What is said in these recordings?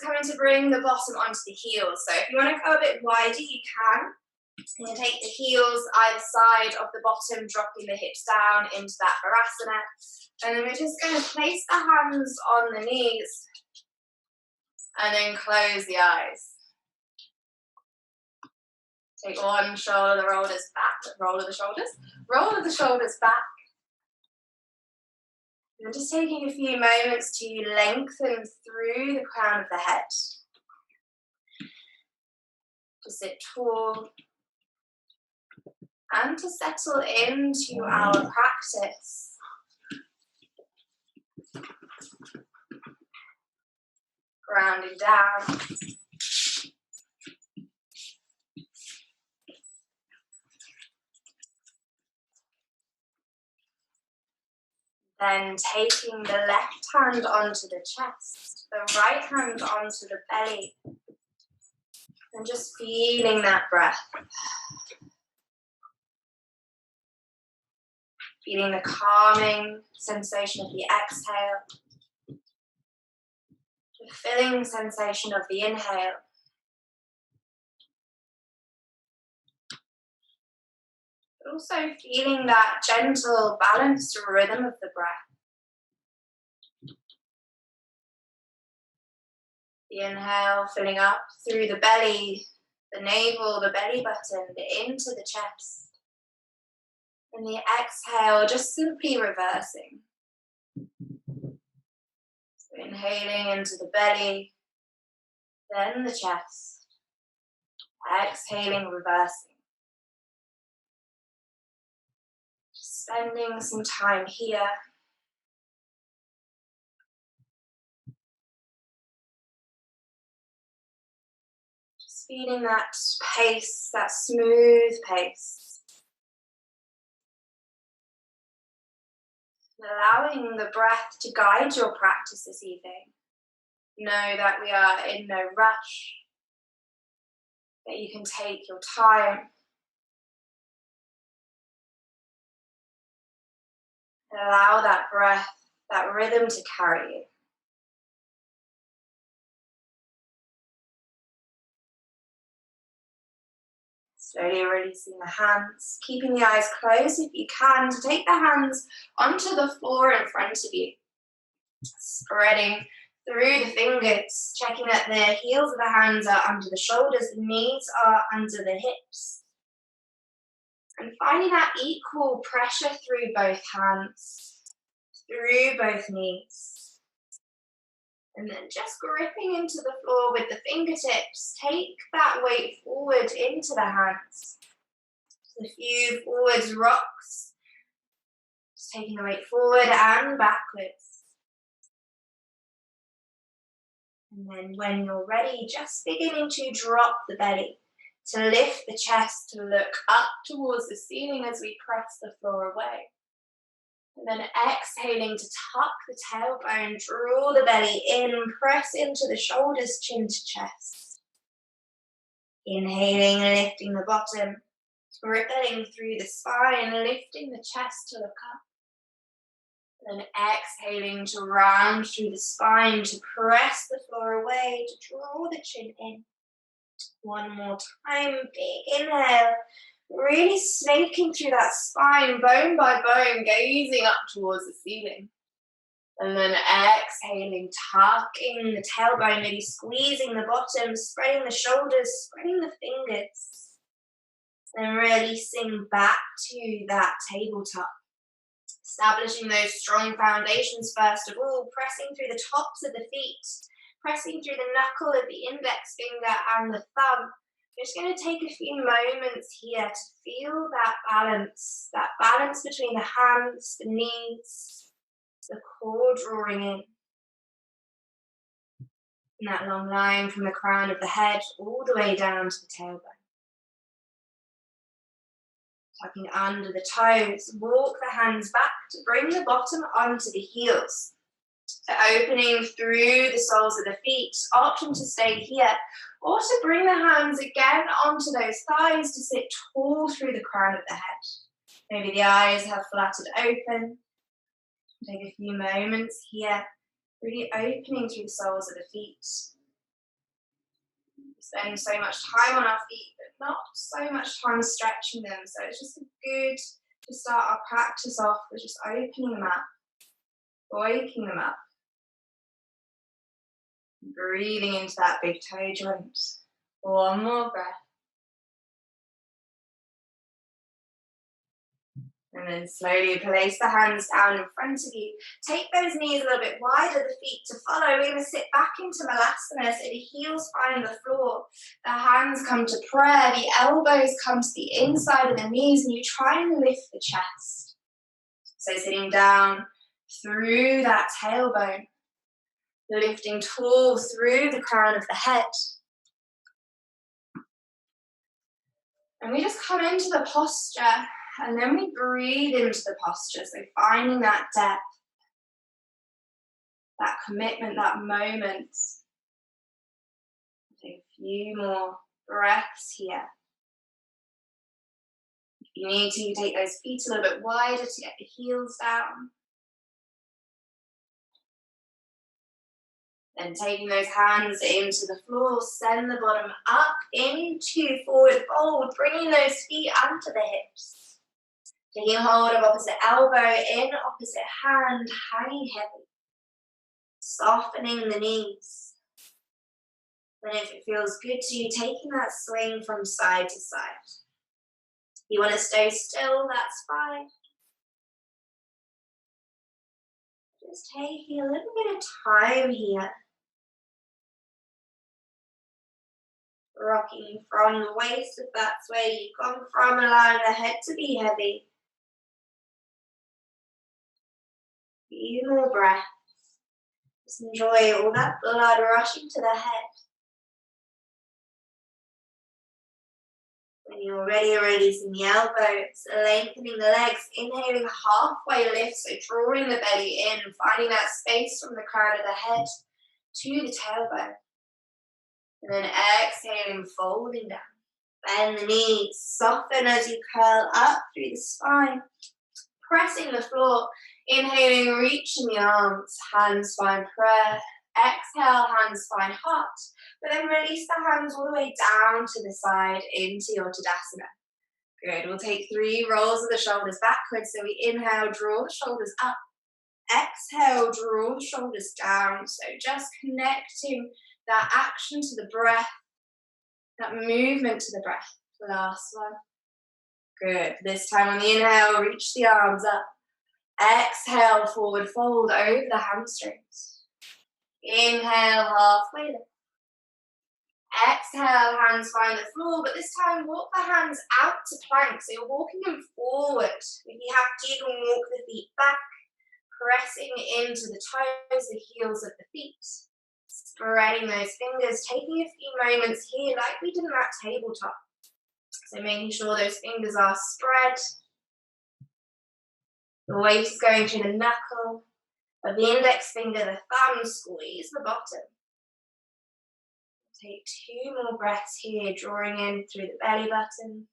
coming to bring the bottom onto the heels. So if you want to go a bit wider, you can. And you take the heels either side of the bottom, dropping the hips down into that Shavasana. And then we're just going to place the hands on the knees and then close the eyes. Take one shoulder, roll of the shoulders back. And just taking a few moments to lengthen through the crown of the head. To sit tall. And to settle into our practice. Grounding down. Then taking the left hand onto the chest, the right hand onto the belly. And just feeling that breath. Feeling the calming sensation of the exhale. The filling sensation of the inhale. But also feeling that gentle, balanced rhythm of the breath. The inhale filling up through the belly, the navel, the belly button, into the chest. And the exhale, just simply reversing. So inhaling into the belly, then the chest. Exhaling, reversing. Just spending some time here. Just feeling that pace, that smooth pace. Allowing the breath to guide your practice this evening. Know that we are in no rush, that you can take your time. And allow that breath, that rhythm to carry you. Slowly releasing the hands, keeping the eyes closed if you can, to take the hands onto the floor in front of you. Spreading through the fingers, checking that the heels of the hands are under the shoulders, the knees are under the hips. And finding that equal pressure through both hands, through both knees. And then just gripping into the floor with the fingertips, take that weight forward into the hands. Just a few forwards rocks. Just taking the weight forward and backwards. And then when you're ready, just beginning to drop the belly, to lift the chest, to look up towards the ceiling as we press the floor away. And then exhaling to tuck the tailbone, draw the belly in, press into the shoulders, chin to chest. Inhaling, lifting the bottom, rippling through the spine, lifting the chest to look up. And then exhaling to round through the spine, to press the floor away, to draw the chin in. One more time, big inhale. Really snaking through that spine, bone by bone, gazing up towards the ceiling. And then exhaling, tucking the tailbone, maybe squeezing the bottom, spreading the shoulders, spreading the fingers. Then releasing back to that tabletop. Establishing those strong foundations first of all, pressing through the tops of the feet, pressing through the knuckle of the index finger and the thumb. We're just going to take a few moments here to feel that balance between the hands, the knees, the core drawing in. And that long line from the crown of the head all the way down to the tailbone. Tucking under the toes, walk the hands back to bring the bottom onto the heels. So opening through the soles of the feet, option to stay here, or to bring the hands again onto those thighs to sit tall through the crown of the head. Maybe the eyes have fluttered open. Take a few moments here, really opening through the soles of the feet. spend so much time on our feet, but not so much time stretching them. So it's just good to start our practice off with just opening them up, waking them up, breathing into that big toe joint. One more breath. And then slowly place the hands down in front of you. Take those knees a little bit wider, the feet to follow. We're going to sit back into Malasana, so the heels find the floor. The hands come to prayer. The elbows come to the inside of the knees, and you try and lift the chest. So sitting down through that tailbone, lifting tall through the crown of the head. And we just come into the posture. And then we breathe into the posture, so finding that depth, that commitment, that moment. Take a few more breaths here. If you need to, you take those feet a little bit wider to get the heels down. Then taking those hands into the floor, send the bottom up into forward fold, bringing those feet under the hips. Taking hold of opposite elbow in, opposite hand, hanging heavy. Softening the knees. And if it feels good to you, taking that swing from side to side. You want to stay still, that's fine. Just taking a little bit of time here. Rocking from the waist if that's where you've gone from, allowing the head to be heavy. Few more breaths. Just enjoy all that blood rushing to the head. When you're ready, releasing the elbows, lengthening the legs, inhaling halfway lift, so drawing the belly in, finding that space from the crown of the head to the tailbone. And then exhaling, folding down. Bend the knees, soften as you curl up through the spine. Pressing the floor, inhaling, reaching the arms, hands find prayer. Exhale, hands find heart. But then release the hands all the way down to the side into your Tadasana. Good, we'll take 3 rolls of the shoulders backwards. So we inhale, draw the shoulders up. Exhale, draw the shoulders down. So just connecting that action to the breath, that movement to the breath. Last one. Good. This time on the inhale, reach the arms up. Exhale, forward fold over the hamstrings. Inhale, halfway lift. Exhale, hands find the floor, but this time walk the hands out to plank. So you're walking them forward. If you have to, you can walk the feet back, pressing into the toes, the heels of the feet. Spreading those fingers, taking a few moments here like we did in that tabletop. So making sure those fingers are spread. The weight is going through the knuckle of the index finger, the thumb, squeeze the bottom. Take 2 more breaths here, drawing in through the belly button,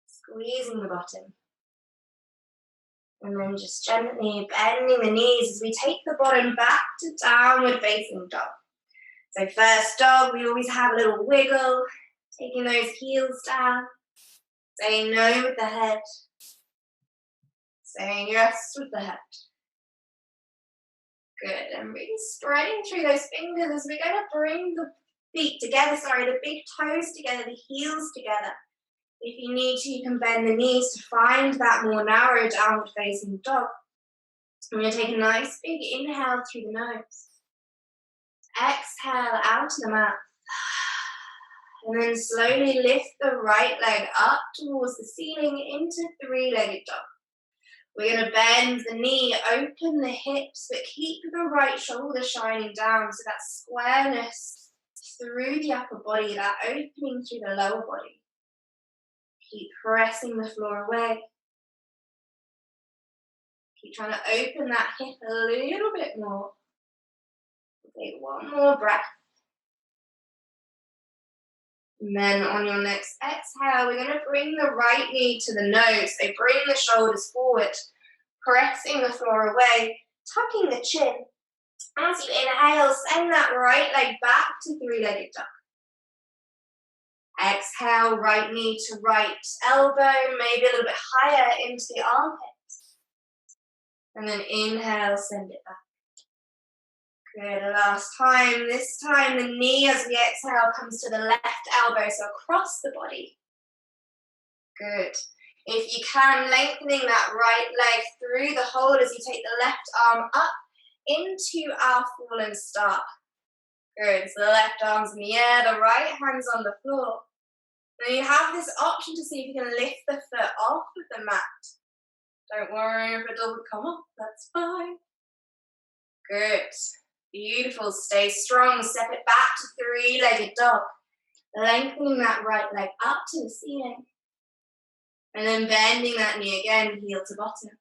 squeezing the bottom. And then just gently bending the knees as we take the bottom back to downward facing dog. So first dog, we always have a little wiggle, taking those heels down, saying no with the head, saying yes with the head. Good, and really spreading through those fingers as we're going to bring the feet together, the big toes together, the heels together. If you need to, you can bend the knees to find that more narrow downward facing dog. I'm going to take a nice big inhale through the nose. Exhale out to the mouth. And then slowly lift the right leg up towards the ceiling into 3-legged dog. We're going to bend the knee, open the hips, but keep the right shoulder shining down, so that squareness through the upper body, that opening through the lower body. Keep pressing the floor away. Keep trying to open that hip a little bit more. Take 1 more breath. And then on your next exhale, we're going to bring the right knee to the nose. So bring the shoulders forward, pressing the floor away, tucking the chin. As you inhale, send that right leg back to 3-legged dog. Exhale, right knee to right elbow, maybe a little bit higher into the armpits. And then inhale, send it back. Good, last time. This time the knee as we exhale comes to the left elbow, so across the body. Good. If you can, lengthening that right leg through the hole as you take the left arm up into our fallen star. Good, so the left arm's in the air, the right hand's on the floor. Now you have this option to see if you can lift the foot off of the mat. Don't worry if it doesn't come up, that's fine. Good, beautiful, stay strong, step it back to three-legged dog. Lengthening that right leg up to the ceiling. And then bending that knee again, heel to bottom.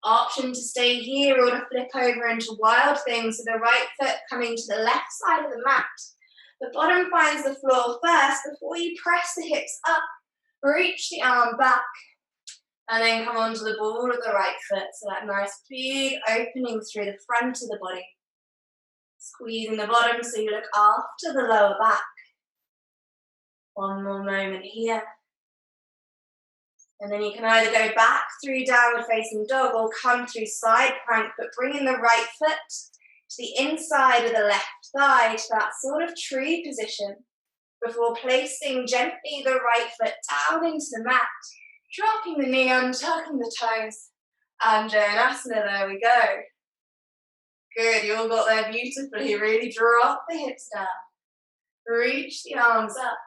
Option to stay here or to flip over into wild thing, so the right foot coming to the left side of the mat. The bottom finds the floor first before you press the hips up, reach the arm back, and then come onto the ball of the right foot. So that nice big opening through the front of the body. Squeezing the bottom so you look after the lower back. One more moment here. And then you can either go back through downward facing dog or come through side plank, but bringing the right foot to the inside of the left thigh to that sort of tree position before placing gently the right foot down into the mat, dropping the knee, untucking the toes, and Shavasana, there we go. Good, you all got there beautifully. Really drop the hips down, reach the arms up.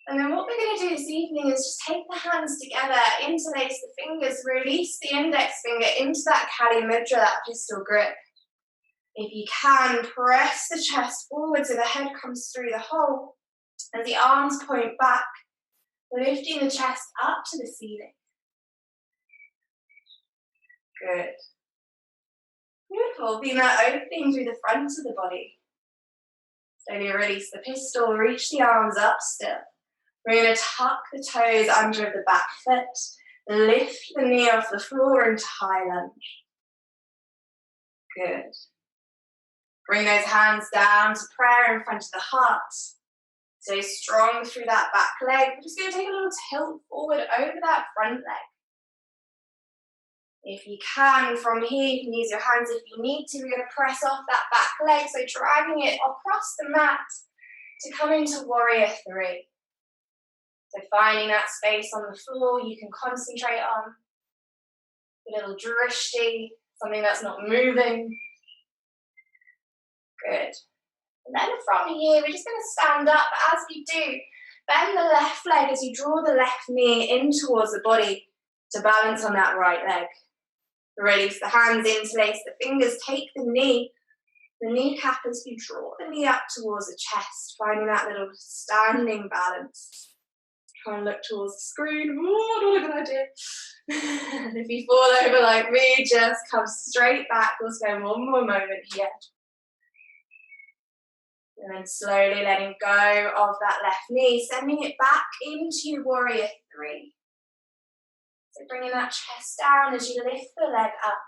And then what we're going to do this evening is just take the hands together, interlace the fingers, release the index finger into that Kali Mudra, that pistol grip. If you can, press the chest forward so the head comes through the hole as the arms point back, lifting the chest up to the ceiling. Good. Beautiful. Feeling that opening through the front of the body. Slowly release the pistol, reach the arms up still. We're going to tuck the toes under the back foot, lift the knee off the floor into high lunge. Good. Bring those hands down to prayer in front of the heart. Stay strong through that back leg. We're just going to take a little tilt forward over that front leg. If you can, from here, you can use your hands if you need to. We're going to press off that back leg, so dragging it across the mat to come into Warrior Three. So finding that space on the floor you can concentrate on. A little drishti, something that's not moving. Good. And then from here, we're just going to stand up. As we do, bend the left leg as you draw the left knee in towards the body to balance on that right leg. Release the hands, interlace the fingers, take the kneecap as you draw the knee up towards the chest, finding that little standing balance. Try and look towards the screen. Oh, not a good idea. And if you fall over like me, just come straight back. We'll spend one more moment here. And then slowly letting go of that left knee, sending it back into Warrior Three. So bringing that chest down as you lift the leg up.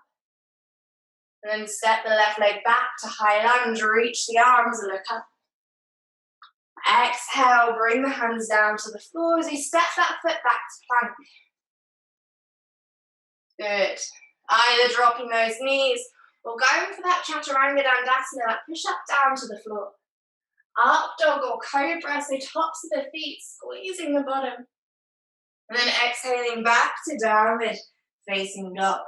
And then step the left leg back to high lunge, reach the arms and look up. Exhale, bring the hands down to the floor as you step that foot back to plank. Good. Either dropping those knees or going for that chaturanga dandasana, that push up down to the floor. Up dog or cobra, so tops of the feet, squeezing the bottom. And then exhaling back to downward facing dog.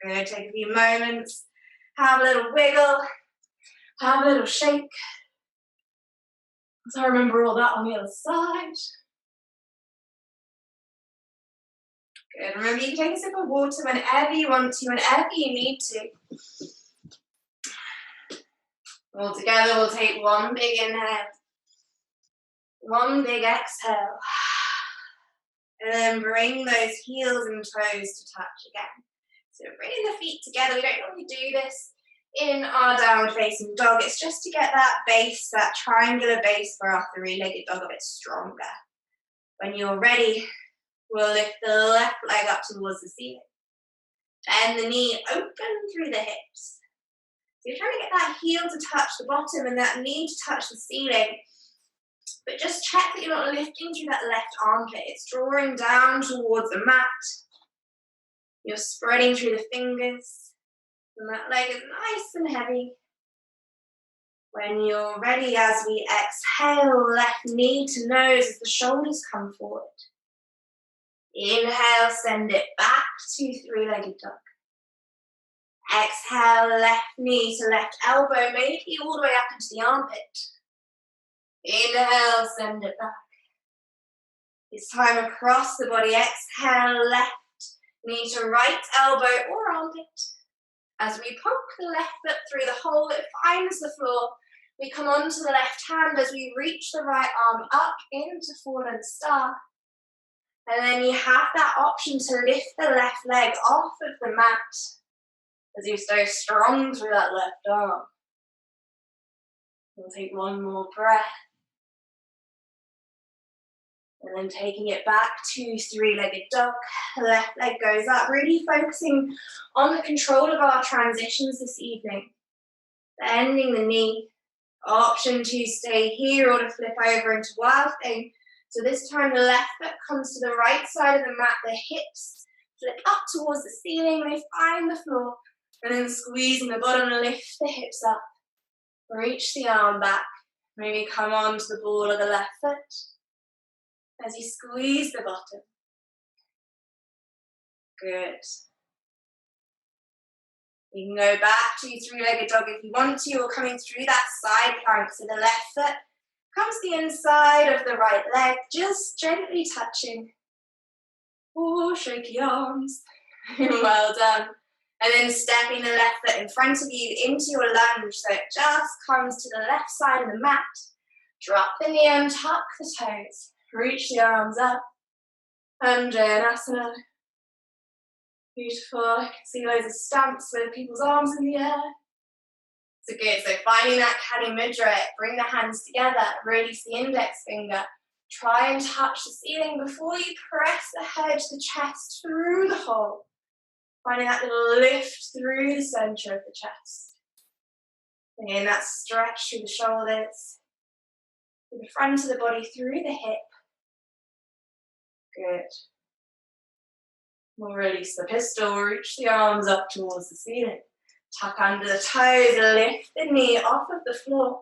Good, take a few moments, have a little wiggle, have a little shake. So remember all that on the other side. Good, remember you can take a sip of water whenever you want to, whenever you need to. All together we'll take one big inhale, one big exhale. And then bring those heels and toes to touch again. So bringing the feet together. We don't normally do this in our downward facing dog. It's just to get that base, that triangular base for our three-legged dog a bit stronger. When you're ready, we'll lift the left leg up towards the ceiling. Bend the knee open through the hips. So you're trying to get that heel to touch the bottom and that knee to touch the ceiling. But just check that you're not lifting through that left armpit. It's drawing down towards the mat. You're spreading through the fingers. And that leg is nice and heavy. When you're ready, as we exhale, left knee to nose as the shoulders come forward. Inhale, send it back to three-legged dog. Exhale, left knee to left elbow, maybe all the way up into the armpit. Inhale, send it back. This time across the body, exhale, left knee to right elbow or armpit. As we poke the left foot through the hole, it finds the floor. We come onto the left hand as we reach the right arm up into fallen star. And then you have that option to lift the left leg off of the mat as you stay strong through that left arm. We'll take one more breath. And then taking it back to three-legged dog. Left leg goes up, really focusing on the control of our transitions this evening. Bending the knee. Option to stay here or to flip over into wild thing. So this time the left foot comes to the right side of the mat, the hips flip up towards the ceiling, they find the floor, and then squeezing the bottom, lift the hips up, reach the arm back, maybe come onto the ball of the left foot as you squeeze the bottom. Good. You can go back to three-legged dog if you want to, or coming through that side plank, so the left foot comes to the inside of the right leg, just gently touching. Oh, shake your arms. Well done. And then stepping the left foot in front of you into your lunge, so it just comes to the left side of the mat. Drop the knee and tuck the toes. Reach the arms up. Untitled. Beautiful. I can see loads of stamps with people's arms in the air. So good. So finding that Kali Mudra, bring the hands together, release the index finger. Try and touch the ceiling before you press the head to the chest through the hole. Finding that little lift through the center of the chest. Again, that stretch through the shoulders, through the front of the body, through the hip. Good. We'll release the pistol, reach the arms up towards the ceiling. Tuck under the toes, lift the knee off of the floor.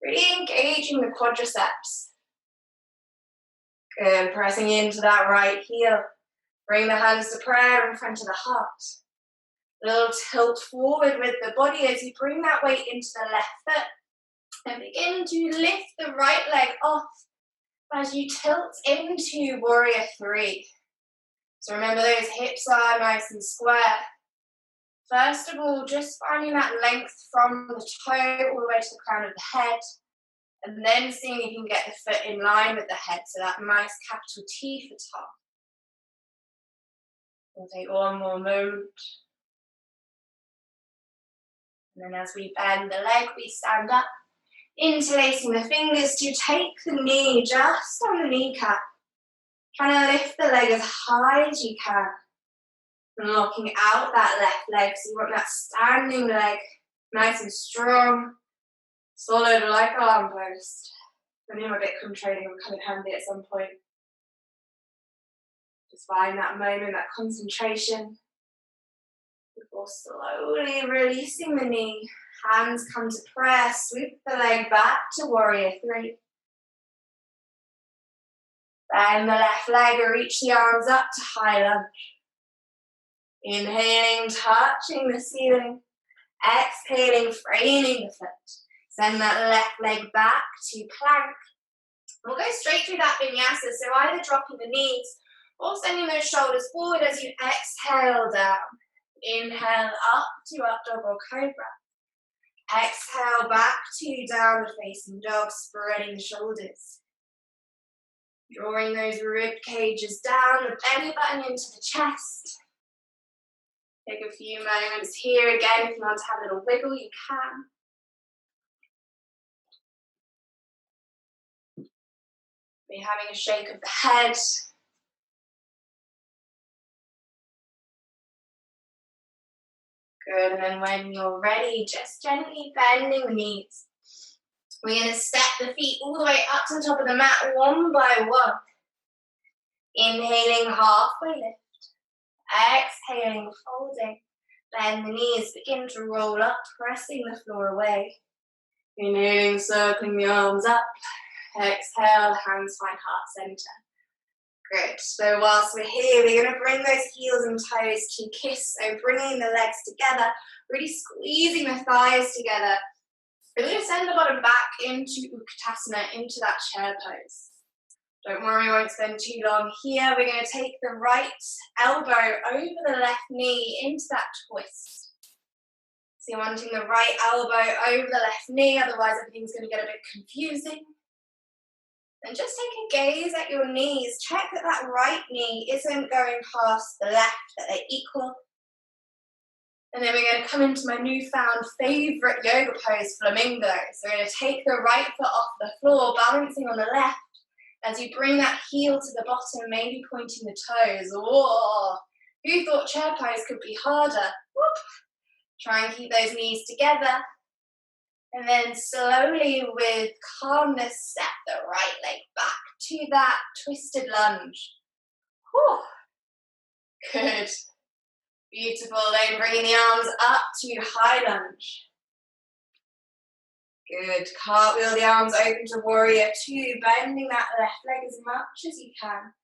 Really engaging the quadriceps. Good, pressing into that right heel. Bring the hands to prayer in front of the heart. A little tilt forward with the body as you bring that weight into the left foot. And begin to lift the right leg off as you tilt into warrior three. So remember those hips are nice and square. First of all, just finding that length from the toe all the way to the crown of the head. And then seeing if you can get the foot in line with the head. So that nice capital T for top. We'll take one more moment. And then as we bend the leg, we stand up. Interlacing the fingers to take the knee just on the kneecap. Trying to lift the leg as high as you can. And locking out that left leg. So you want that standing leg nice and strong. Solid like a lamppost. I knew my Bikram training would come in handy at some point. Just find that moment, that concentration. Before slowly releasing the knee. Hands come to prayer. Sweep the leg back to warrior three. Bend the left leg, reach the arms up to high lunge. Inhaling, touching the ceiling. Exhaling, framing the foot. Send that left leg back to plank. We'll go straight through that vinyasa, so either dropping the knees or sending those shoulders forward as you exhale down. Inhale up to up dog or cobra. Exhale back to downward facing dog, spreading the shoulders. Drawing those rib cages down, the belly button into the chest. Take a few moments here again. If you want to have a little wiggle, you can. Be having a shake of the head. Good, and then when you're ready, just gently bending the knees. We're going to step the feet all the way up to the top of the mat, one by one. Inhaling, halfway lift. Exhaling, folding. Bend the knees, begin to roll up, pressing the floor away. Inhaling, circling the arms up. Exhale, hands find heart center. Good. So whilst we're here, we're going to bring those heels and toes to kiss. So bringing the legs together, really squeezing the thighs together. We're going to send the bottom back into Utkatasana, into that chair pose. Don't worry, we won't spend too long here. We're going to take the right elbow over the left knee into that twist. So you're wanting the right elbow over the left knee, otherwise everything's going to get a bit confusing. And just take a gaze at your knees. Check that that right knee isn't going past the left, that they're equal. And then we're going to come into my newfound favourite yoga pose, flamingo. So we're going to take the right foot off the floor, balancing on the left, as you bring that heel to the bottom, maybe pointing the toes. Whoa! Who thought chair pose could be harder? Whoop! Try and keep those knees together. And then slowly, with calmness, step the right leg back to that twisted lunge. Whew. Good. Beautiful. Then bringing the arms up to high lunge. Good. Cartwheel the arms open to warrior two, bending that left leg as much as you can.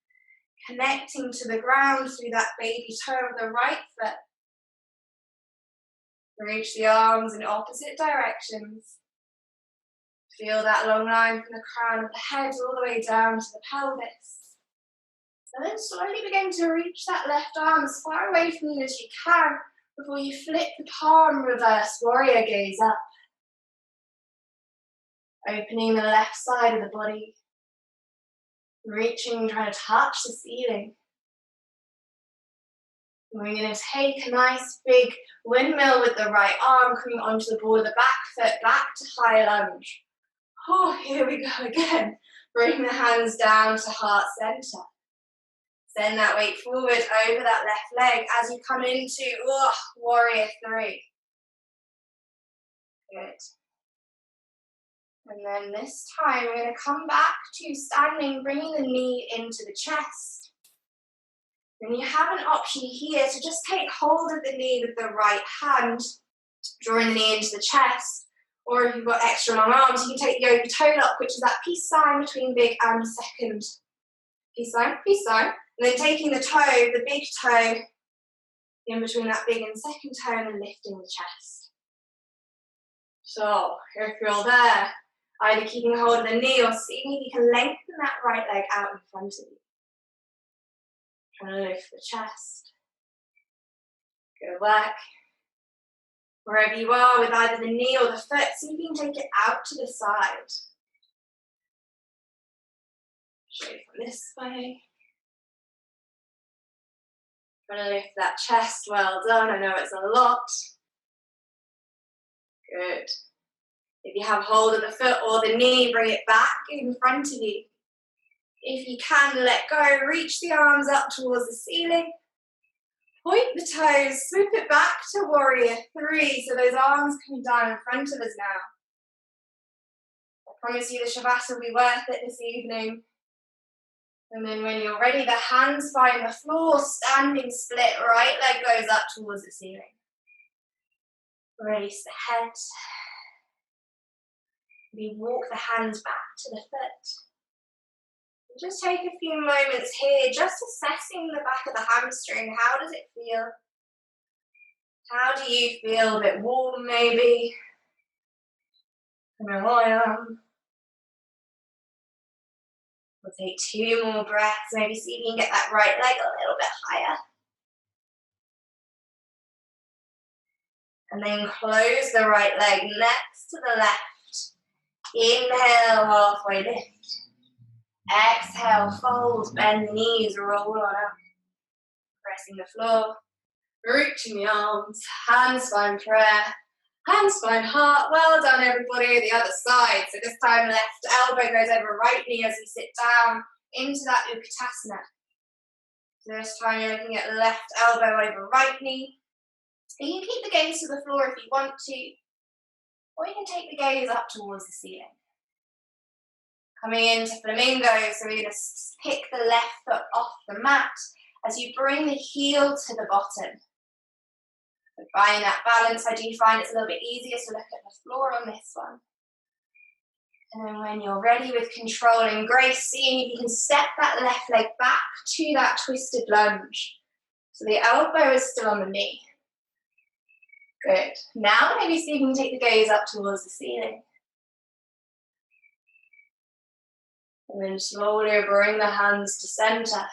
Connecting to the ground through that baby toe of the right foot. Reach the arms in opposite directions. Feel that long line from the crown of the head all the way down to the pelvis. And then slowly begin to reach that left arm as far away from you as you can before you flip the palm, reverse warrior gaze up. Opening the left side of the body. Reaching, trying to touch the ceiling. And we're going to take a nice big windmill with the right arm coming onto the ball of the back foot, back to high lunge. Oh, here we go again. Bring the hands down to heart center. Send that weight forward over that left leg as you come into warrior three. Good. And then this time we're going to come back to standing, bringing the knee into the chest. Then you have an option here to just take hold of the knee with the right hand, drawing the knee into the chest. Or if you've got extra long arms, you can take yoga toe lock, which is that peace sign between big and second. Peace sign, peace sign. And then taking the toe, the big toe, in between that big and second toe, and then lifting the chest. So, if you're there, either keeping hold of the knee or seeing if you can lengthen that right leg out in front of you. Trying to lift the chest. Good work. Wherever you are, with either the knee or the foot, see if you can take it out to the side. Show you from this way. Trying to lift that chest, well done. I know it's a lot. Good. If you have hold of the foot or the knee, bring it back in front of you. If you can, let go, reach the arms up towards the ceiling. Point the toes, swoop it back to warrior three, so those arms coming down in front of us now. I promise you the Shavasana will be worth it this evening. And then when you're ready, the hands find the floor, standing split, right leg goes up towards the ceiling. Release the head. We walk the hands back to the foot. Just take a few moments here, just assessing the back of the hamstring. How does it feel? How do you feel? A bit warm, maybe? I know I am. We'll take 2 more breaths. Maybe see if you can get that right leg a little bit higher. And then close the right leg next to the left. Inhale, halfway lift. Exhale, fold, bend the knees, roll on up. Pressing the floor, reaching the arms, hands find prayer, hands find heart. Well done, everybody. The other side. So this time, left elbow goes over right knee as we sit down into that Utkatasana. So this time, you're looking at left elbow over right knee. You can keep the gaze to the floor if you want to, or you can take the gaze up towards the ceiling. Coming into flamingo, so we're going to pick the left foot off the mat as you bring the heel to the bottom. So find that balance. I do find it's a little bit easier to look at the floor on this one. And then when you're ready with control and grace, seeing if you can step that left leg back to that twisted lunge. So the elbow is still on the knee. Good. Now maybe see if you can take the gaze up towards the ceiling. And then slowly bring the hands to center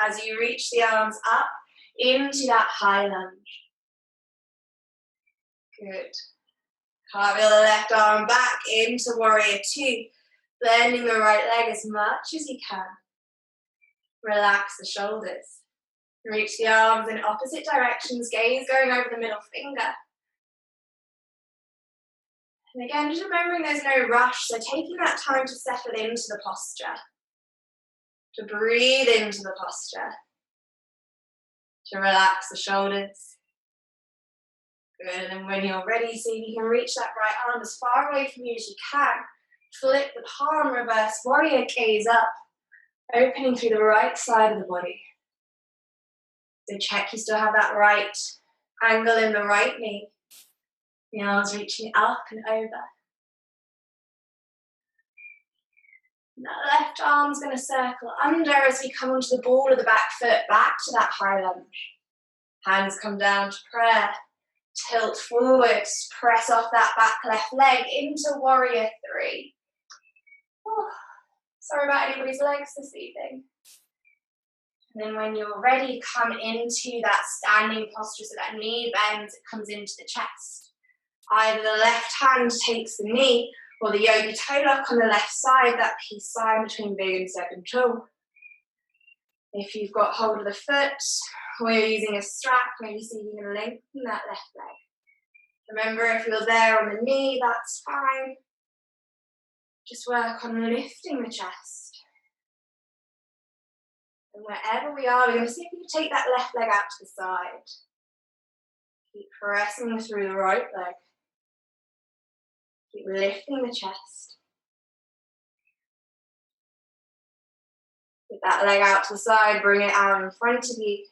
as you reach the arms up into that high lunge. Good. Cartwheel the left arm back into warrior two, bending the right leg as much as you can. Relax the shoulders. Reach the arms in opposite directions, gaze going over the middle finger. And again, just remembering there's no rush, so taking that time to settle into the posture, to breathe into the posture, to relax the shoulders. Good, and when you're ready, see if you can reach that right arm as far away from you as you can. Flip the palm, reverse warrior, gaze up, opening through the right side of the body. So check you still have that right angle in the right knee. The arms reaching up and over. And that left arm's going to circle under as we come onto the ball of the back foot, back to that high lunge. Hands come down to prayer. Tilt forwards, press off that back left leg into warrior three. Oh, sorry about anybody's legs this evening. And then when you're ready, come into that standing posture so that knee bends, it comes into the chest. Either the left hand takes the knee or the yogi toe lock on the left side, that peace sign between big and second toe. If you've got hold of the foot or you're using a strap, maybe see if you can lengthen that left leg. Remember, if you're there on the knee, that's fine. Just work on lifting the chest. And wherever we are, we're going to see if we can take that left leg out to the side. Keep pressing through the right leg. Keep lifting the chest. Get that leg out to the side, bring it out in front of you.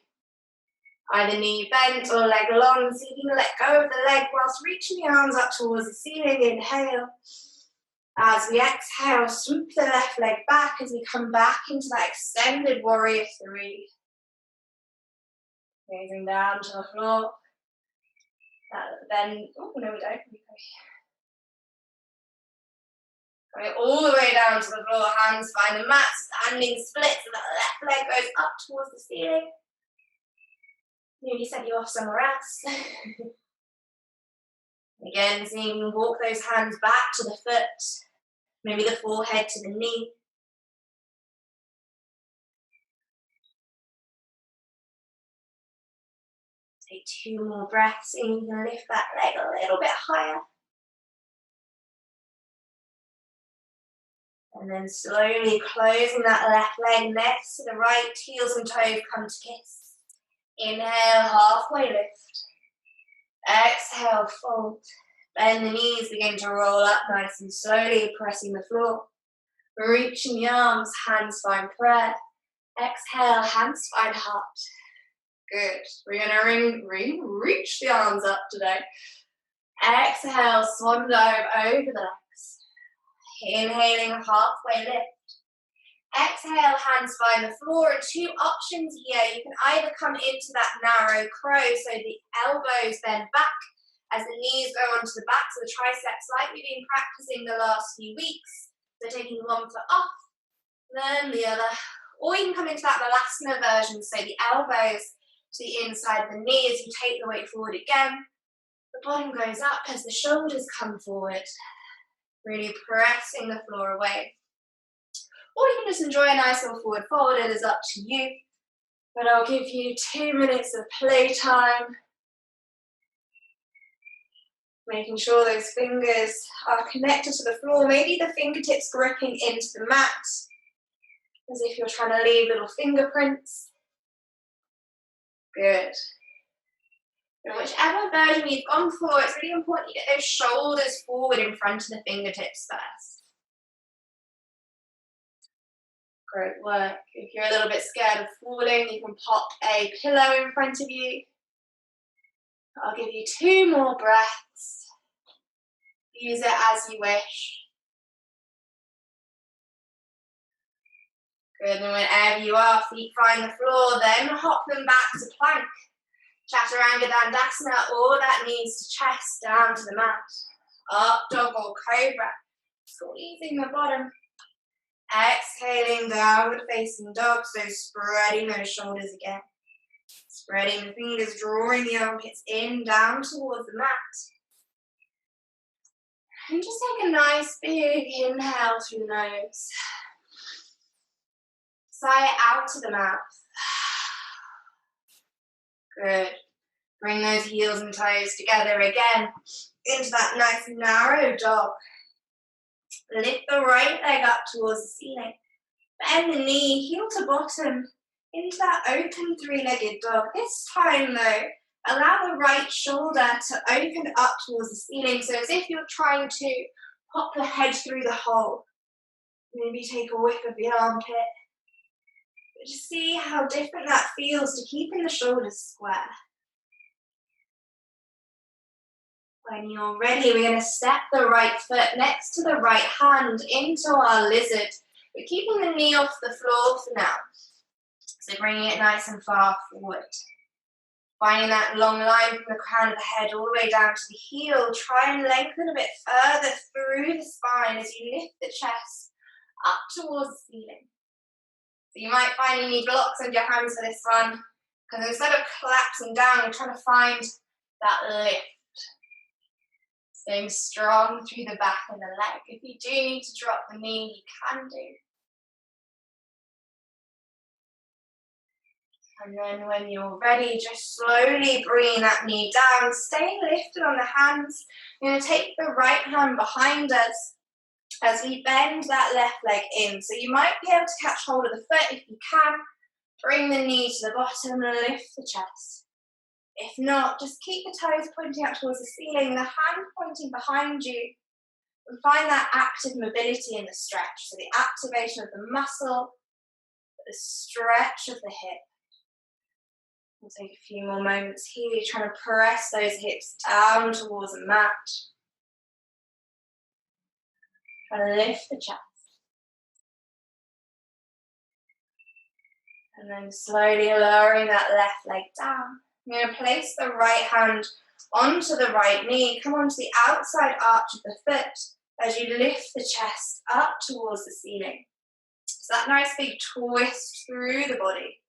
Either knee bent or leg long, so you can let go of the leg whilst reaching the arms up towards the ceiling. Inhale. As we exhale, swoop the left leg back as we come back into that extended warrior three. Gazing down to the floor. Then, oh no we don't. Going all the way down to the floor, hands find the mat, standing split, so that left leg goes up towards the ceiling. Nearly sent you off somewhere else. Again, seeing you can walk those hands back to the foot, maybe the forehead to the knee. Take 2 more breaths, and you can lift that leg a little bit higher. And then slowly closing that left leg next to the right, heels and toes come to kiss. Inhale, halfway lift. Exhale, fold. Bend the knees, begin to roll up nice and slowly, pressing the floor. Reaching the arms, hands find prayer. Exhale, hands find heart. Good. We're going to reach the arms up today. Exhale, swan dive over the legs. Inhaling, halfway lift. Exhale, hands find the floor, and 2 options here. You can either come into that narrow crow, so the elbows bend back as the knees go onto the backs of the triceps, like we've been practicing the last few weeks. So taking one foot off, then the other. Or you can come into that Balasana version, so the elbows to the inside of the knee as you take the weight forward again. The bottom goes up as the shoulders come forward, really pressing the floor away. Or you can just enjoy a nice little forward fold, it is up to you. But I'll give you 2 minutes of playtime. Making sure those fingers are connected to the floor, maybe the fingertips gripping into the mat, as if you're trying to leave little fingerprints. Good. And whichever version you've gone for, it's really important you get those shoulders forward in front of the fingertips first. Great work. If you're a little bit scared of falling, you can pop a pillow in front of you. I'll give you 2 more breaths. Use it as you wish. Good, and whenever you are, feet find the floor, then hop them back to plank. Chaturanga Dandasana, all that needs to chest down to the mat. Up dog or cobra, squeezing the bottom. Exhaling, downward facing dog, so spreading those shoulders again. Spreading the fingers, drawing the armpits in, down towards the mat. And just take a nice big inhale through the nose. Sigh out to the mouth. Good. Bring those heels and toes together again into that nice narrow dog. Lift the right leg up towards the ceiling. Bend the knee, heel to bottom, into that open 3-legged dog. This time though, allow the right shoulder to open up towards the ceiling, so as if you're trying to pop the head through the hole. Maybe take a whiff of the armpit. But just see how different that feels to keeping the shoulders square. When you're ready, we're going to step the right foot next to the right hand into our lizard. We're keeping the knee off the floor for now. So bringing it nice and far forward. Finding that long line from the crown of the head all the way down to the heel. Try and lengthen a bit further through the spine as you lift the chest up towards the ceiling. So you might find you need blocks under your hands for this one, because instead of collapsing down, you're trying to find that lift. Staying strong through the back of the leg. If you do need to drop the knee, you can do. And then when you're ready, just slowly bring that knee down. Stay lifted on the hands. You're going to take the right hand behind us as we bend that left leg in. So you might be able to catch hold of the foot if you can. Bring the knee to the bottom and lift the chest. If not, just keep the toes pointing up towards the ceiling, the hand pointing behind you, and find that active mobility in the stretch. So the activation of the muscle, the stretch of the hip. We'll take a few more moments here, trying to press those hips down towards the mat. Try to lift the chest. And then slowly lowering that left leg down. You're going to place the right hand onto the right knee. Come onto the outside arch of the foot as you lift the chest up towards the ceiling. So that nice big twist through the body.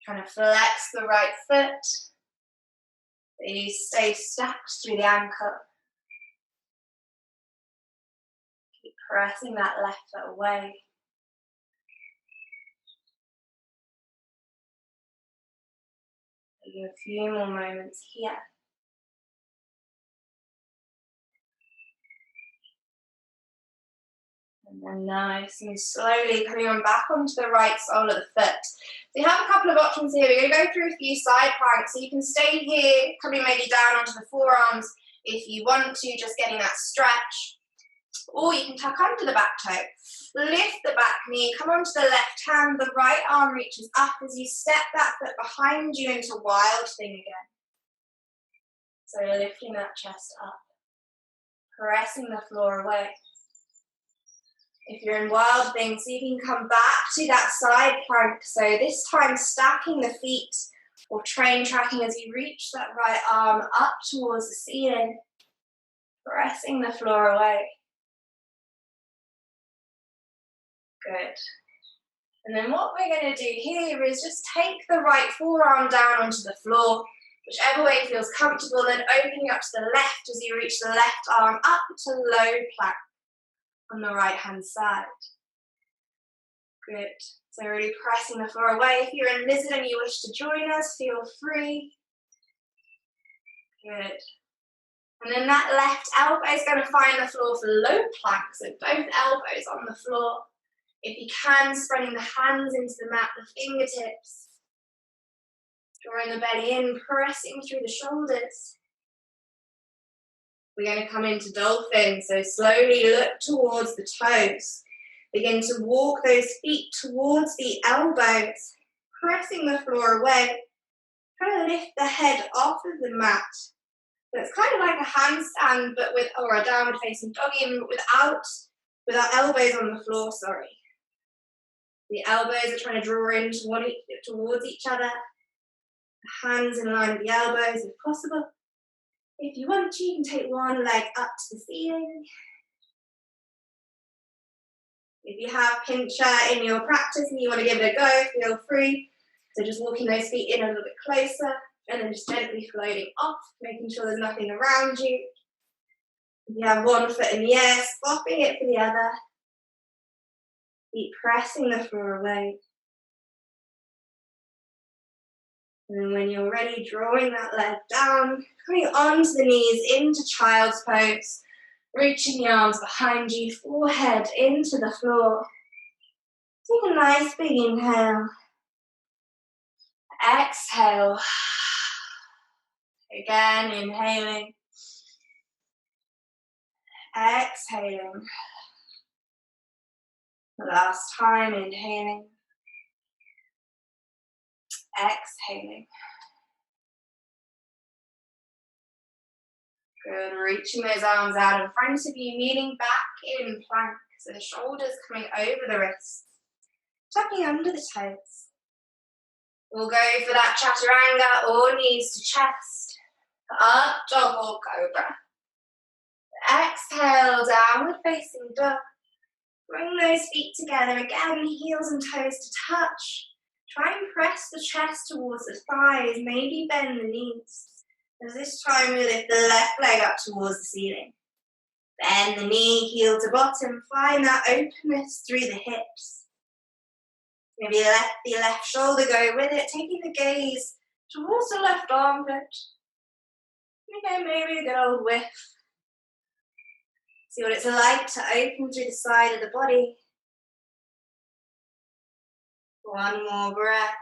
Trying to flex the right foot. So you stay stacked through the ankle. Keep pressing that left foot away. A few more moments here. And then nice and slowly coming on back onto the right sole of the foot. So you have a couple of options here. We're going to go through a few side planks. So you can stay here, coming maybe down onto the forearms if you want to, just getting that stretch. Or you can tuck under the back toe. Lift the back knee, come onto the left hand, the right arm reaches up as you step that foot behind you into wild thing again. So you're lifting that chest up, pressing the floor away. If you're in wild thing, so you can come back to that side plank. So this time stacking the feet or train tracking as you reach that right arm up towards the ceiling, pressing the floor away. Good. And then what we're going to do here is just take the right forearm down onto the floor, whichever way feels comfortable, then opening up to the left as you reach the left arm up to low plank on the right hand side. Good. So really pressing the floor away. If you're in lizard and you wish to join us, feel free. Good. And then that left elbow is going to find the floor for low plank, so both elbows on the floor. If you can, spreading the hands into the mat, the fingertips. Drawing the belly in, pressing through the shoulders. We're going to come into dolphin, so slowly look towards the toes. Begin to walk those feet towards the elbows, pressing the floor away. Try to lift the head off of the mat. So it's kind of like a handstand, but or a downward facing doggy, without elbows on the floor, sorry. The elbows are trying to draw in towards each other. The hands in line with the elbows if possible. If you want to, you can take one leg up to the ceiling. If you have pincher in your practice and you want to give it a go, feel free. So just walking those feet in a little bit closer and then just gently floating off, making sure there's nothing around you. If you have one foot in the air, swapping it for the other. Keep pressing the floor away. And then when you're ready, drawing that leg down, coming onto the knees into child's pose, reaching the arms behind you, forehead into the floor. Take a nice big inhale. Exhale. Again, inhaling. Exhaling. Last time, inhaling. Exhaling. Good, reaching those arms out in front of you, kneeling back in plank. So the shoulders coming over the wrists. Tucking under the toes. We'll go for that chaturanga or knees to chest. Up, dog or cobra. Exhale, downward facing dog. Bring those feet together again, heels and toes to touch. Try and press the chest towards the thighs, maybe bend the knees. As this time we lift the left leg up towards the ceiling. Bend the knee, heel to bottom, find that openness through the hips. Maybe let the left shoulder go with it, taking the gaze towards the left armpit. Okay, maybe a good old whiff. See what it's like to open through the side of the body. One more breath.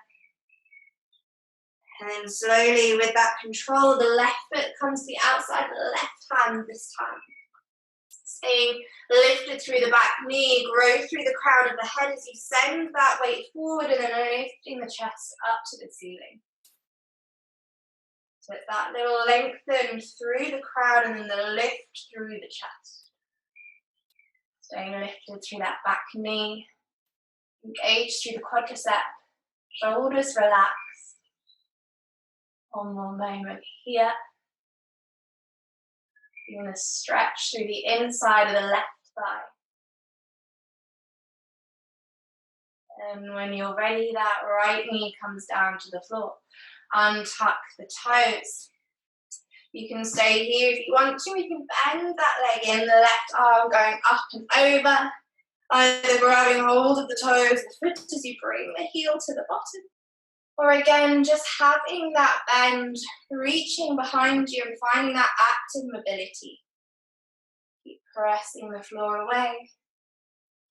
And then slowly, with that control, the left foot comes to the outside of the left hand this time. Staying lifted through the back knee, grow through the crown of the head as you send that weight forward and then lifting the chest up to the ceiling. So it's that little lengthen through the crown and then the lift through the chest. Staying lifted through that back knee. Engage through the quadricep. Shoulders relax. One more moment here. You're going to stretch through the inside of the left thigh. And when you're ready, that right knee comes down to the floor. Untuck the toes. You can stay here if you want to. You can bend that leg in, the left arm going up and over. Either grabbing hold of the toes, the foot as you bring the heel to the bottom. Or again, just having that bend, reaching behind you and finding that active mobility. Keep pressing the floor away.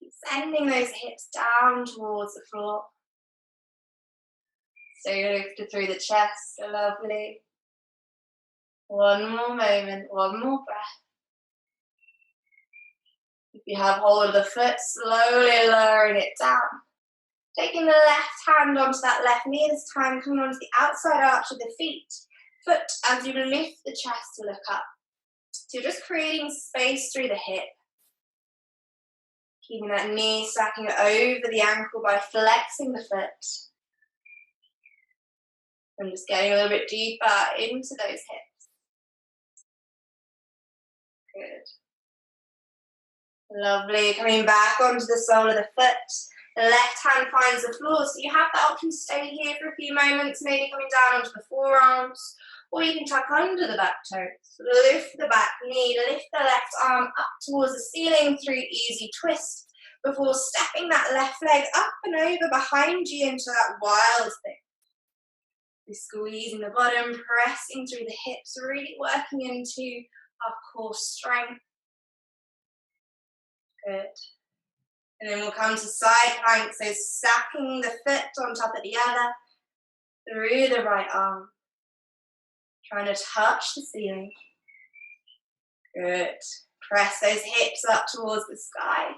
Keep sending those hips down towards the floor. Stay lifted through the chest, so lovely. One more moment, one more breath. If you have hold of the foot, slowly lowering it down. Taking the left hand onto that left knee this time, coming onto the outside arch of the foot as you lift the chest to look up. So you're just creating space through the hip. Keeping that knee stacking over the ankle by flexing the foot. And just getting a little bit deeper into those hips. Good. Lovely. Coming back onto the sole of the foot. The left hand finds the floor, so you have the option to stay here for a few moments, maybe coming down onto the forearms, or you can tuck under the back toes. Lift the back knee, lift the left arm up towards the ceiling through easy twist, before stepping that left leg up and over behind you into that wild thing. We're squeezing the bottom, pressing through the hips, really working into our core strength. Good. And then we'll come to side plank, so stacking the foot on top of the other, through the right arm. Trying to touch the ceiling. Good. Press those hips up towards the sky.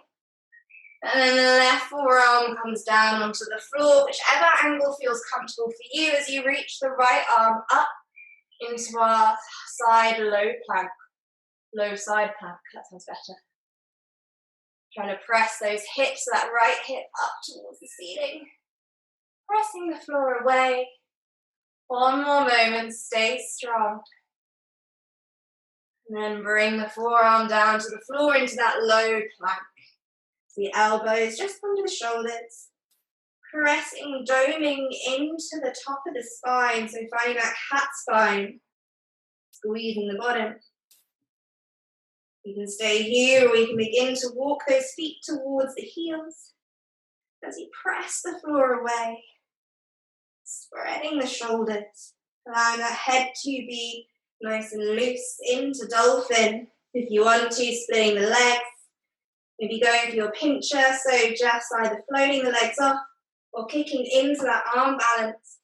And then the left forearm comes down onto the floor, whichever angle feels comfortable for you as you reach the right arm up into our side low plank. Low side plank, that sounds better. Trying to press those hips, that right hip up towards the ceiling. Pressing the floor away. One more moment, stay strong. And then bring the forearm down to the floor into that low plank. The elbows just under the shoulders. Pressing, doming into the top of the spine. So finding that cat spine. Squeezing the bottom. You can stay here, or you can begin to walk those feet towards the heels as you press the floor away, spreading the shoulders, allowing that head to be nice and loose into Dolphin. If you want to, splitting the legs, maybe going for your pincher, so just either floating the legs off or kicking into that arm balance.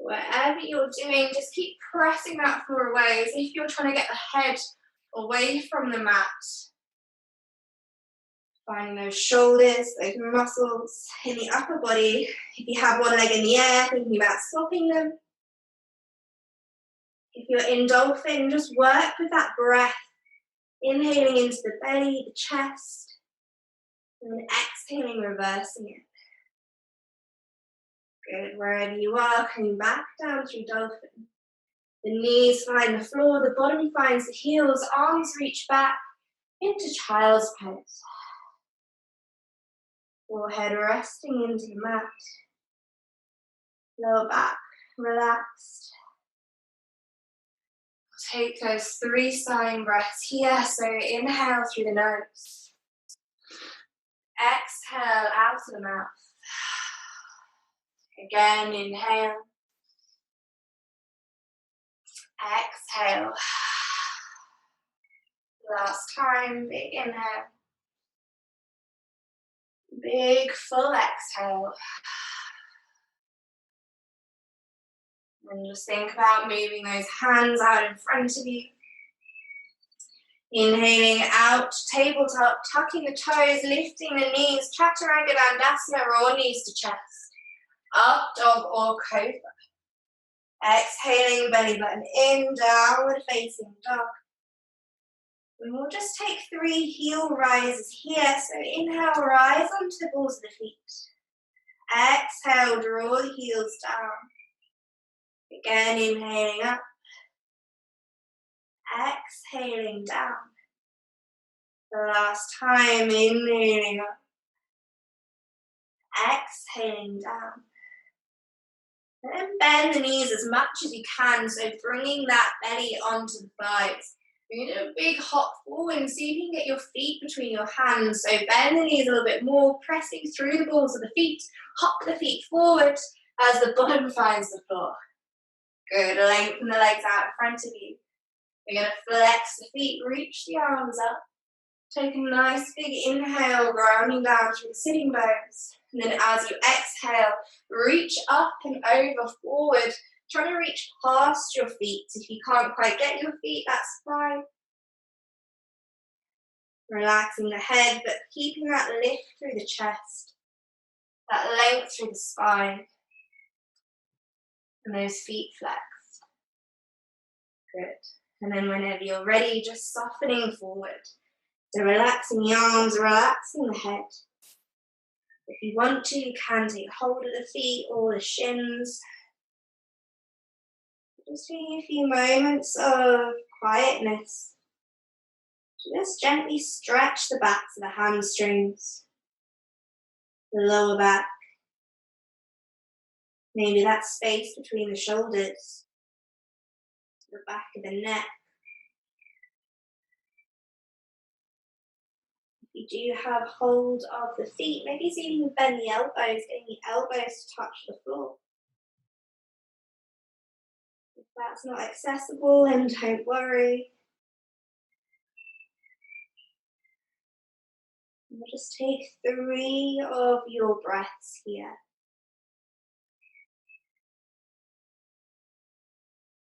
Whatever you're doing, just keep pressing that floor away as if you're trying to get the head away from the mat. Finding those shoulders, those muscles in the upper body. If you have one leg in the air, thinking about swapping them. If you're in Dolphin, just work with that breath. Inhaling into the belly, the chest, and then exhaling, reversing it. Good, wherever you are, coming back down through Dolphin. The knees find the floor, the bottom finds the heels, arms reach back into child's pose. Forehead resting into the mat. Lower back relaxed. Take those 3 sighing breaths here. So inhale through the nose. Exhale out of the mouth. Again, inhale. Exhale. Last time, big inhale. Big full exhale. And just think about moving those hands out in front of you. Inhaling out, tabletop, tucking the toes, lifting the knees, Chaturanga Dandasana, or knees to chest. Up dog or cobra. Exhaling, belly button in, downward facing dog. And we'll just take 3 heel rises here. So inhale, rise onto the balls of the feet. Exhale, draw the heels down. Again, inhaling up. Exhaling down. The last time, inhaling up. Exhaling down. And then bend the knees as much as you can, so bringing that belly onto the thighs. You're going to do a big hop forward and see if you can get your feet between your hands. So bend the knees a little bit more, pressing through the balls of the feet. Hop the feet forward as the bottom finds the floor. Good, lengthen the legs out in front of you. You're going to flex the feet, reach the arms up. Take a nice big inhale, grounding down through the sitting bones. And then as you exhale, reach up and over forward. Trying to reach past your feet. If you can't quite get your feet, that's fine. Relaxing the head, but keeping that lift through the chest. That length through the spine. And those feet flexed. Good. And then whenever you're ready, just softening forward. So relaxing the arms, relaxing the head. If you want to, you can take hold of the feet or the shins. Just taking a few moments of quietness. Just gently stretch the backs of the hamstrings, the lower back. Maybe that space between the shoulders, the back of the neck. If you do have hold of the feet, maybe see if you can bend the elbows, getting the elbows to touch the floor. If that's not accessible, then don't worry. We'll just take 3 of your breaths here.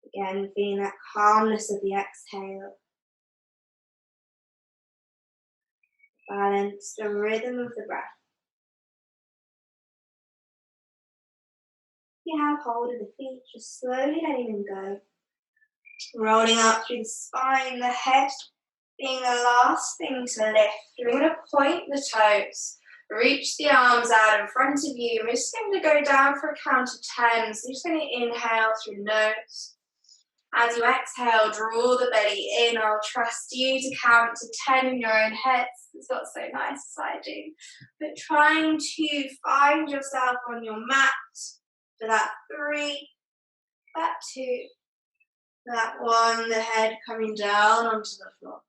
Again, feeling that calmness of the exhale. Balance the rhythm of the breath. If you have hold of the feet, just slowly letting them go. Rolling up through the spine, the head being the last thing to lift. We're going to point the toes. Reach the arms out in front of you. We're just going to go down for a count of 10. So you're just going to inhale through the nose. As you exhale, draw the belly in. I'll trust you to count to 10 in your own heads. It's not so nice as I do. But trying to find yourself on your mat for that 3, that 2, that 1, the head coming down onto the floor.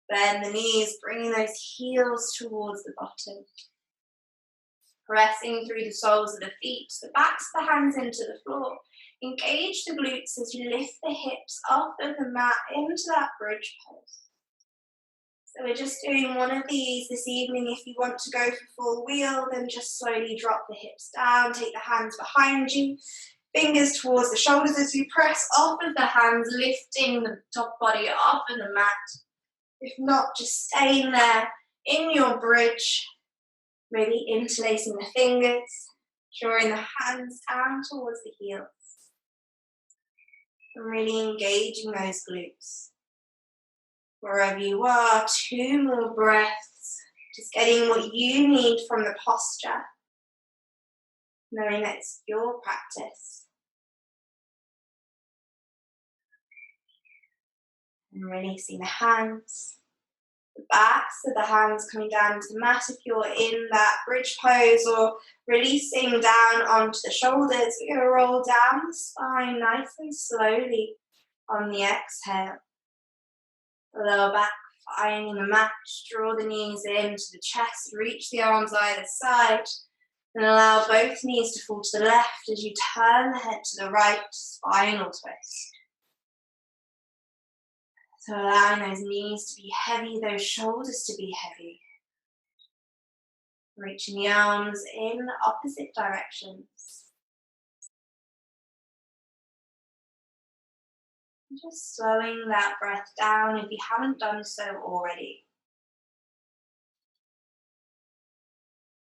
Bend the knees, bringing those heels towards the bottom. Pressing through the soles of the feet, the backs of the hands into the floor. Engage the glutes as you lift the hips off of the mat into that bridge pose. So we're just doing one of these this evening. If you want to go for full wheel, then just slowly drop the hips down, take the hands behind you, fingers towards the shoulders as we press off of the hands, lifting the top body off of the mat. If not, just staying there in your bridge, maybe interlacing the fingers, drawing the hands down towards the heels. And really engaging those glutes. Wherever you are, 2 more breaths, just getting what you need from the posture, knowing that it's your practice. And releasing the hands, the backs of the hands coming down to the mat if you're in that bridge pose, or releasing down onto the shoulders. We're going to roll down the spine nice and slowly on the exhale. The lower back finding the mat, draw the knees into the chest, reach the arms either side, and allow both knees to fall to the left as you turn the head to the right, spinal twist. So allowing those knees to be heavy, those shoulders to be heavy. Reaching the arms in opposite directions. And just slowing that breath down if you haven't done so already.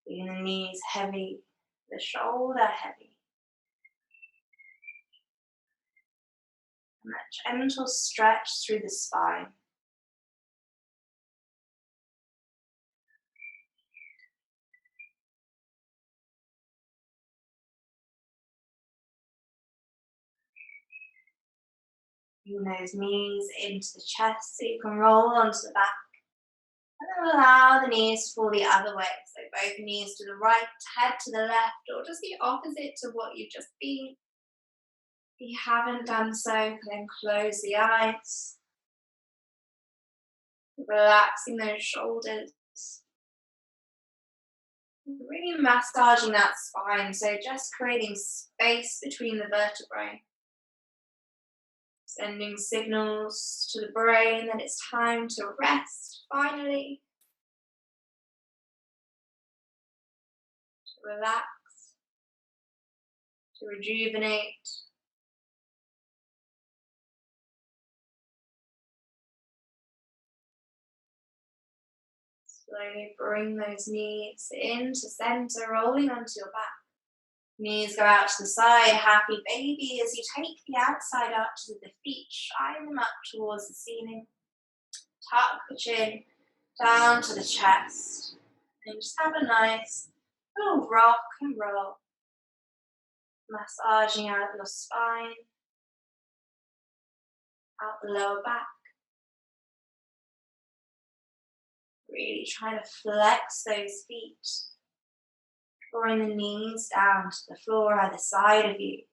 Feeling the knees heavy, the shoulder heavy. And that gentle stretch through the spine. Bring those knees into the chest so you can roll onto the back. And then allow the knees to fall the other way. So both knees to the right, head to the left, or just the opposite to what you've just been. If you haven't done so, then close the eyes. Relaxing those shoulders. Really massaging that spine, so just creating space between the vertebrae. Sending signals to the brain that it's time to rest, finally. To relax. To rejuvenate. Slowly bring those knees into center, rolling onto your back. Knees go out to the side, happy baby, as you take the outside arches of the feet, shine them up towards the ceiling. Tuck the chin down to the chest. And just have a nice little rock and roll. Massaging out your spine, out the lower back. Really trying to flex those feet. Drawing the knees down to the floor either side of you.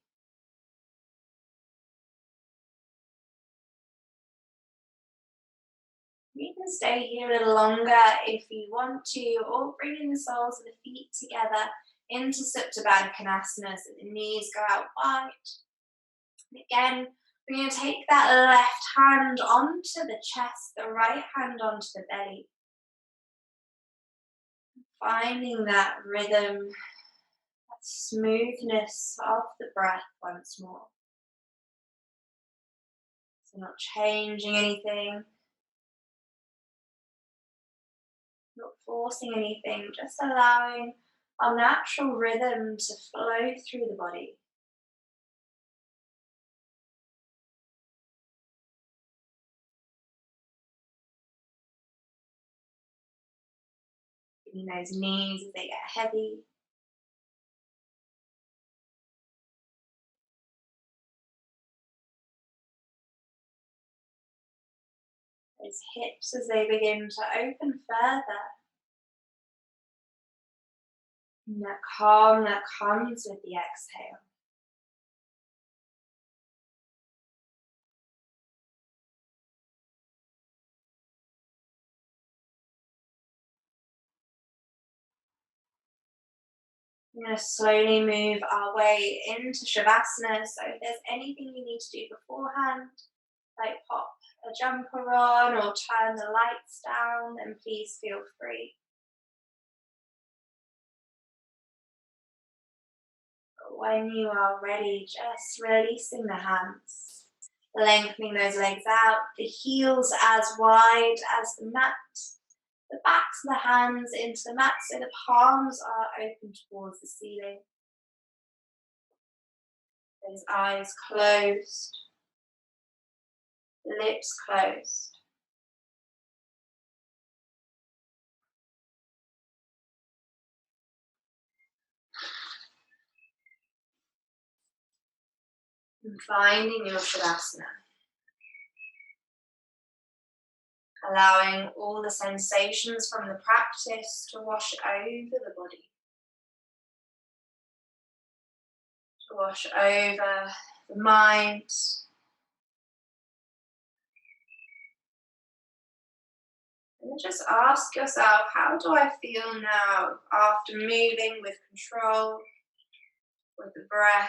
You can stay here a little longer if you want to, or bringing the soles of the feet together into Supta Baddha Konasana so the knees go out wide. And again, we're going to take that left hand onto the chest, the right hand onto the belly. Finding that rhythm, that smoothness of the breath once more. So not changing anything. forcing anything, just allowing our natural rhythm to flow through the body. Feeling those knees as they get heavy. Those hips as they begin to open further. And that calm that comes with the exhale. We're going to slowly move our way into Shavasana. So if there's anything you need to do beforehand, like pop a jumper on or turn the lights down, then please feel free. But when you are ready, just releasing the hands, lengthening those legs out, the heels as wide as the mat, the backs of the hands into the mat so the palms are open towards the ceiling. Those eyes closed, lips closed. And finding your Shavasana. Allowing all the sensations from the practice to wash over the body. To wash over the mind. And just ask yourself, how do I feel now after moving with control, with the breath?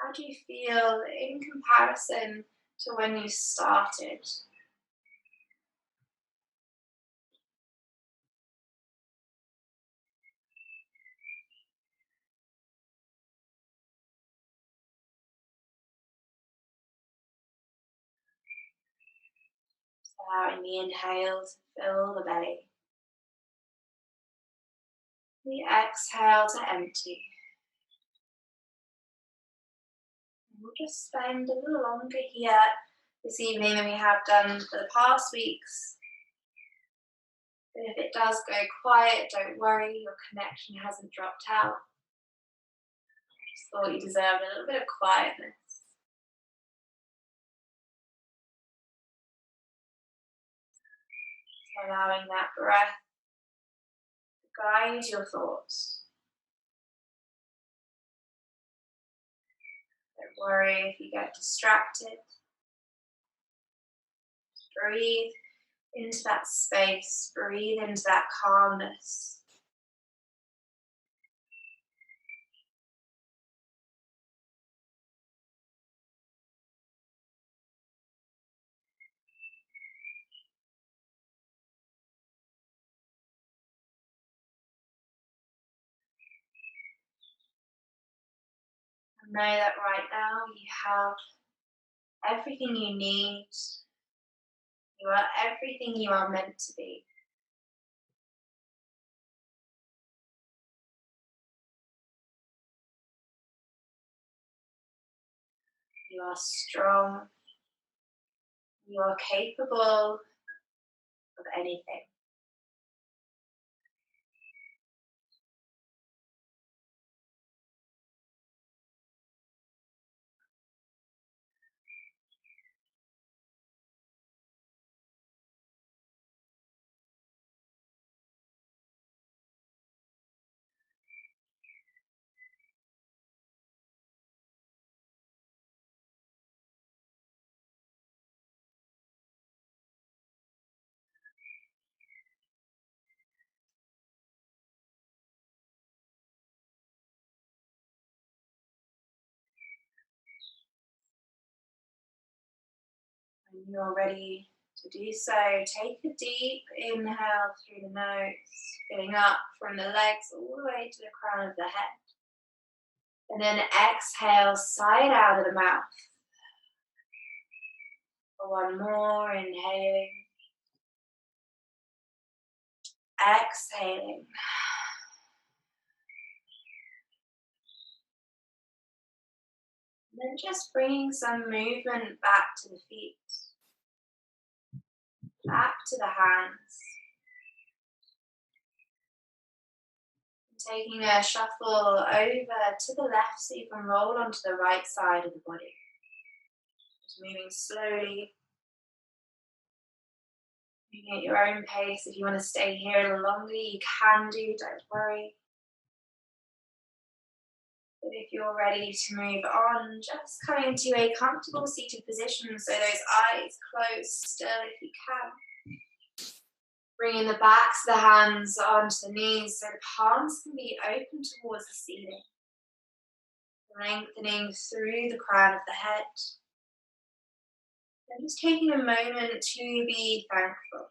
How do you feel in comparison to when you started? Allowing the inhale to fill the belly. The exhale to empty. We'll just spend a little longer here this evening than we have done for the past weeks. But if it does go quiet, don't worry, your connection hasn't dropped out. I just thought you deserved a little bit of quietness. So allowing that breath to guide your thoughts. Don't worry if you get distracted. Breathe into that space, breathe into that calmness. And know that right now you have everything you need. You are everything you are meant to be. You are strong. You are capable of anything. When you are ready to do so, take a deep inhale through the nose, filling up from the legs all the way to the crown of the head. And then exhale, sigh it out of the mouth. For one more, inhaling. Exhaling. And then just bringing some movement back to the feet, back to the hands. Taking a shuffle over to the left so you can roll onto the right side of the body. Just moving slowly, moving at your own pace. If you want to stay here a little longer, you can do, don't worry. But if you're ready to move on, just coming to a comfortable seated position so those eyes closed still if you can. Bringing the backs of the hands onto the knees so the palms can be open towards the ceiling. Lengthening through the crown of the head. And just taking a moment to be thankful,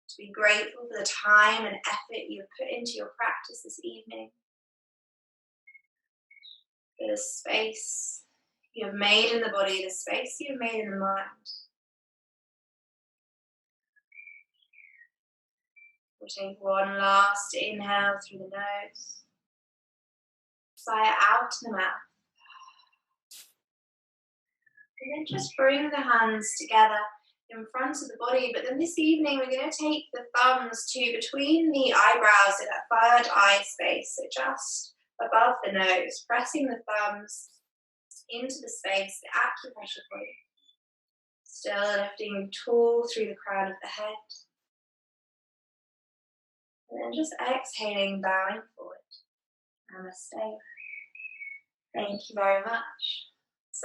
to be grateful for the time and effort you've put into your practice this evening. For the space you have made in the body, the space you have made in the mind. We'll take one last inhale through the nose. Sigh out in the mouth. And then just bring the hands together in front of the body. But then this evening we're going to take the thumbs to between the eyebrows in that third eye space. So just above the nose, pressing the thumbs into the space, the acupressure point. Still lifting tall through the crown of the head. And then just exhaling, bowing forward. Namaste. Thank you very much.